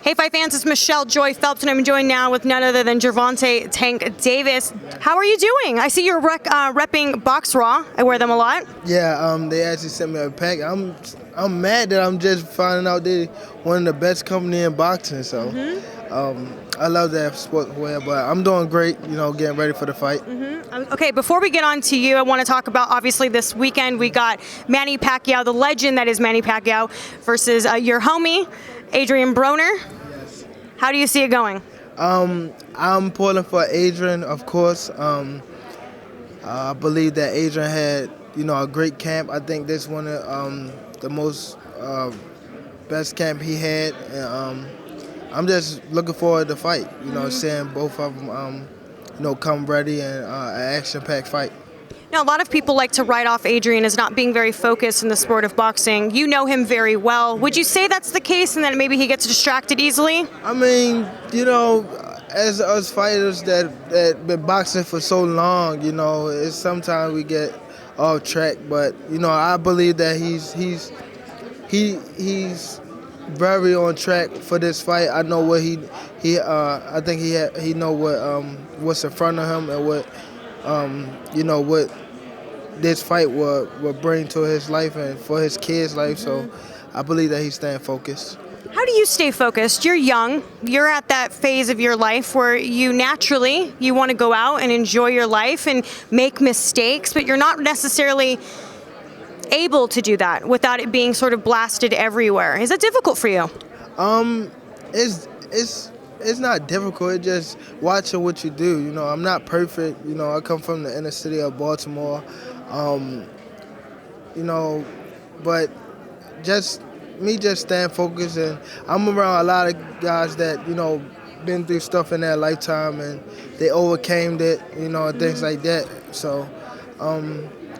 Hey, Fight fans, it's Michelle Joy Phelps, and I'm joined now with none other than Gervonta Tank Davis. How are you doing? I see you're repping Box Raw. I wear them a lot. Yeah, they actually sent me a pack. I'm mad that I'm just finding out they're one of the best company in boxing. So I love that sportswear, but I'm doing great. Getting ready for the fight. Okay, before we get on to you, I want to talk about, obviously, this weekend we got Manny Pacquiao, the legend that is Manny Pacquiao, versus your homie, Adrian Broner. Yes. How do you see it going? I'm pulling for Adrian, of course. I believe that Adrian had, a great camp. I think this one of the most best camp he had. And, I'm just looking forward to the fight. Seeing both of them, come ready and an action-packed fight. Now, a lot of people like to write off Adrian as not being very focused in the sport of boxing. You know him very well. Would you say that's the case and that maybe he gets distracted easily? I mean, as us fighters that been boxing for so long, it's sometimes we get off track. But I believe that he's very on track for this fight. I know what I think he know what's in front of him and what what this fight will bring to his life and for his kids' life. So I believe that he's staying focused. How do you stay focused? You're young. You're at that phase of your life where you naturally want to go out and enjoy your life and make mistakes, but you're not necessarily able to do that without it being sort of blasted everywhere. Is that difficult for you? It's not difficult. It's just watching what you do. I'm not perfect. I come from the inner city of Baltimore. But just staying focused, and I'm around a lot of guys that been through stuff in their lifetime and they overcame it, and things like that. So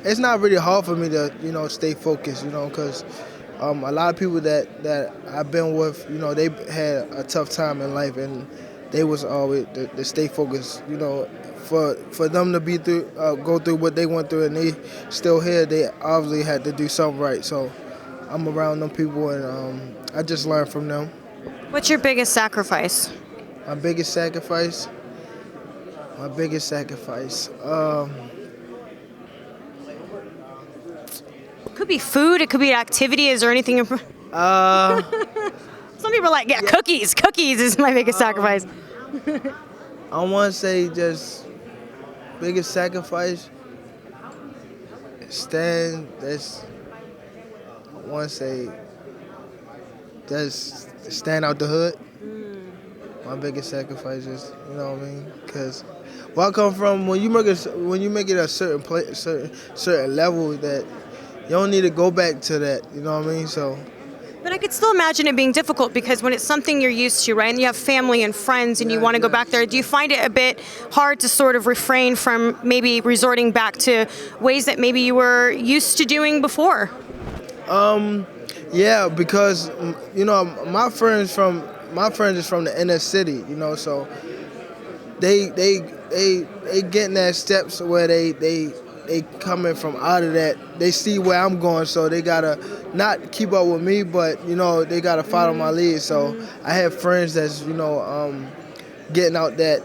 it's not really hard for me to stay focused, because a lot of people that I've been with, they had a tough time in life, and they was always to stay focused. For them to be through, go through what they went through, and they still here, they obviously had to do something right. So I'm around them people, and I just learn from them. What's your biggest sacrifice? My biggest sacrifice. Could be food. It could be activity. Is there anything? Some people are like, cookies. Cookies is my biggest sacrifice. I want to say just biggest sacrifice. I want to say just stand out the hood. My biggest sacrifice is, what I mean? Because where I come from, when you make it a certain place, certain level, that you don't need to go back to that. You know what I mean? So. But I could still imagine it being difficult because when it's something you're used to, right, and you have family and friends and you want to go back there, do you find it a bit hard to sort of refrain from maybe resorting back to ways that maybe you were used to doing before? Yeah, because my friends is from the inner city, so they getting that steps where they coming from out of that. They see where I'm going, so they gotta not keep up with me, but they gotta follow my lead. So I have friends that's getting out that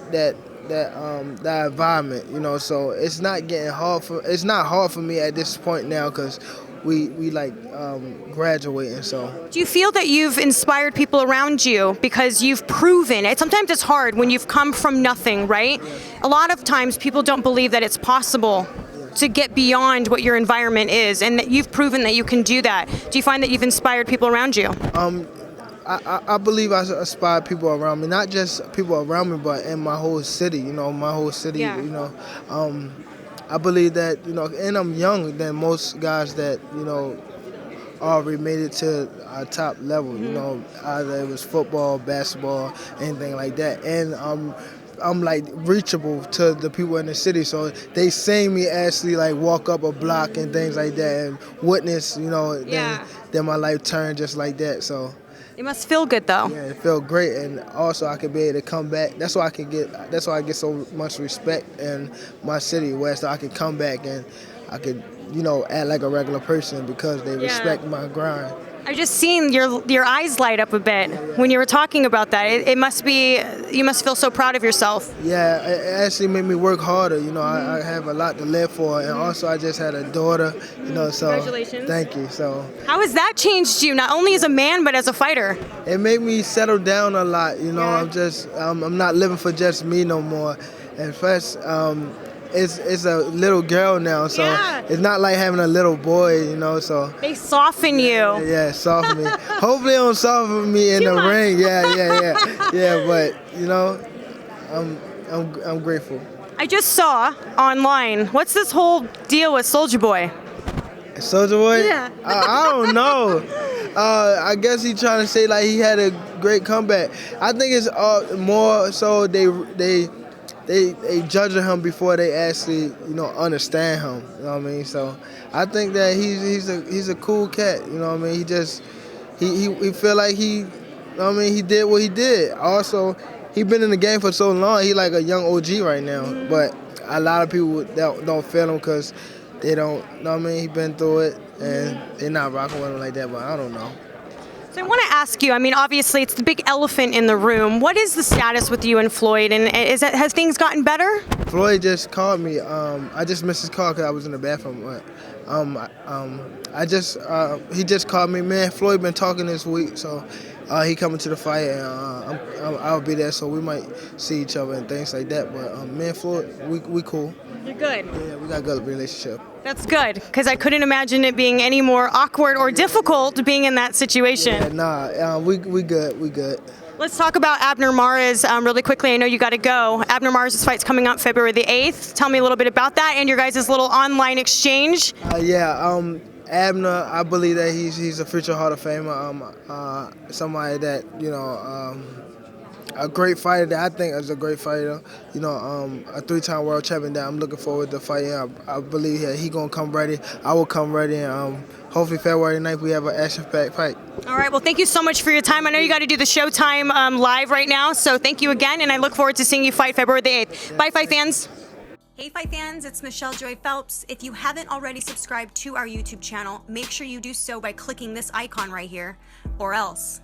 environment. So it's not hard for me at this point now because we graduating. So do you feel that you've inspired people around you because you've proven it? Sometimes it's hard when you've come from nothing, right? A lot of times people don't believe that it's possible to get beyond what your environment is, and that you've proven that you can do that. Do you find that you've inspired people around you? I believe I inspire people around me, not just people around me, but in my whole city. Yeah. I believe that and I'm younger than most guys that already made it to a top level. Either it was football, basketball, anything like that, and I'm like reachable to the people in the city, so they see me actually like walk up a block and things like that and witness, then my life turned just like that. So it must feel good though. Yeah, it felt great, and also I could be able to come back. That's why I get so much respect in my city, where so I can come back and I could act like a regular person because they respect my grind. I just seen your eyes light up a bit when you were talking about that. It must be, you must feel so proud of yourself. Yeah, it actually made me work harder. You know, I have a lot to live for, and also I just had a daughter. You know, so Congratulations. Thank you. So How has that changed you, not only as a man but as a fighter? it made me settle down a lot. You know, Yeah. I'm not living for just me no more. And plus, it's a little girl now, so Yeah. it's not like having a little boy. You know, so. They soften you. Yeah, soften me. Hopefully, it don't soften me in the ring. Yeah. But you know, I'm grateful. I just saw online. What's this whole deal with Soulja Boy? Soulja Boy? Yeah. I don't know. I guess he trying to say like he had a great comeback. I think it's more so they judging him before they actually understand him. You know what I mean? So I think that he's a cool cat. You know what I mean? He feel like he did what he did. Also, he been in the game for so long. He like a young OG right now. But a lot of people don't feel him because they don't. You know what I mean? He been through it and they're not rocking with him like that. But I don't know. So I want to ask you, I mean, obviously it's the big elephant in the room. What is the status with you and Floyd, and has things gotten better? Floyd just called me. I just missed his call because I was in the bathroom. But, he just called me. Man, Floyd been talking this week, so he coming to the fight, and I'll be there, so we might see each other and things like that. But me and Floyd, we cool. You're good. Yeah, we got a good relationship. That's good, because I couldn't imagine it being any more awkward or difficult being in that situation. Yeah, we good. We good. Let's talk about Abner Mares really quickly. I know you got to go. Abner Mares' fight's coming up February the 8th. Tell me a little bit about that and your guys' little online exchange. Abner, I believe that he's a future Hall of Famer. Somebody that a great fighter that I think is a great fighter. A 3-time world champion that I'm looking forward to fighting. I believe that he gonna come ready. I will come ready, and hopefully February 9th we have an action-packed fight. All right. Well, thank you so much for your time. I know you got to do the Showtime live right now, so thank you again, and I look forward to seeing you fight February the 8th. Bye, fight fans. Hey, fight fans, it's Michelle Joy Phelps. If you haven't already subscribed to our YouTube channel, make sure you do so by clicking this icon right here, or else.